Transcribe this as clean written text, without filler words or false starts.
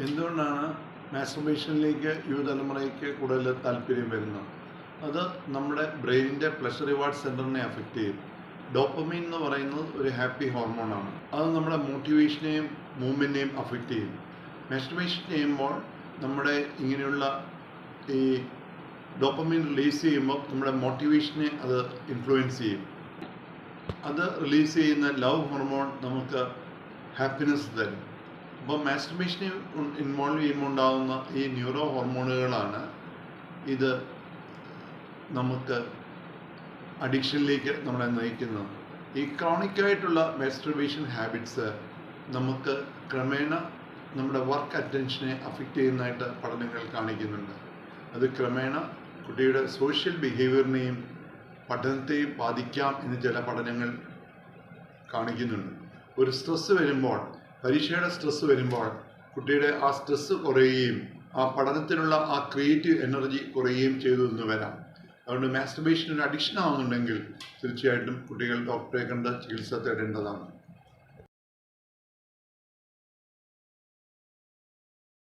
എന്തുകൊണ്ടാണ് മാസ്റ്റുർബേഷനിലേക്ക് യുവതലമുറയ്ക്ക് കൂടുതൽ താല്പര്യം വരുന്നത്? അത് നമ്മുടെ ബ്രെയിനിൻ്റെ പ്ലഷർ റിവാർഡ് സെൻറ്ററിനെ അഫക്റ്റ് ചെയ്യും. ഡോപ്പമൈൻ എന്ന് പറയുന്നത് ഒരു ഹാപ്പി ഹോർമോണാണ്. അത് നമ്മുടെ മോട്ടിവേഷനെയും മൂവ്മെൻറ്റിനെയും അഫക്റ്റ് ചെയ്യും. മാസ്റ്റുർബേഷൻ ചെയ്യുമ്പോൾ നമ്മുടെ ഇങ്ങനെയുള്ള ഈ ഡോപ്പമൈൻ റിലീസ് ചെയ്യുമ്പോൾ നമ്മുടെ മോട്ടിവേഷനെ അത് ഇൻഫ്ലുവൻസ് ചെയ്യും. അത് റിലീസ് ചെയ്യുന്ന ലവ് ഹോർമോൺ നമുക്ക് ഹാപ്പിനെസ് തരും. അപ്പോൾ മാസ്റ്റുർബേഷനെ ഇൻവോൾവ് ചെയ്യുമ്പോൾ ഉണ്ടാകുന്ന ഈ ന്യൂറോ ഹോർമോണുകളാണ് ഇത് നമുക്ക് അഡിക്ഷനിലേക്ക് നമ്മളെ നയിക്കുന്നത്. ഈ ക്രോണിക്കായിട്ടുള്ള മാസ്റ്റുർബേഷൻ ഹാബിറ്റ്സ് നമുക്ക് ക്രമേണ നമ്മുടെ വർക്ക് അറ്റൻഷനെ അഫക്റ്റ് ചെയ്യുന്നതായിട്ട് പഠനങ്ങൾ കാണിക്കുന്നുണ്ട്. അത് ക്രമേണ കുട്ടിയുടെ സോഷ്യൽ ബിഹേവിയറിനെയും പഠനത്തെയും ബാധിക്കാം എന്ന് ചില പഠനങ്ങൾ കാണിക്കുന്നുണ്ട്. ഒരു സ്ട്രെസ്സ് വരുമ്പോൾ, പരീക്ഷയുടെ സ്ട്രെസ്സ് വരുമ്പോൾ കുട്ടിയുടെ ആ സ്ട്രെസ്സ് കുറയുകയും ആ പഠനത്തിനുള്ള ആ ക്രിയേറ്റീവ് എനർജി കുറയുകയും ചെയ്തു എന്ന് വരാം. അതുകൊണ്ട് മാസ്റ്റുർബേഷൻ ഒരു അഡിക്ഷൻ ആവുന്നുണ്ടെങ്കിൽ തീർച്ചയായിട്ടും കുട്ടികൾ ഡോക്ടറെ കണ്ട് ചികിത്സ തേടേണ്ടതാണ്.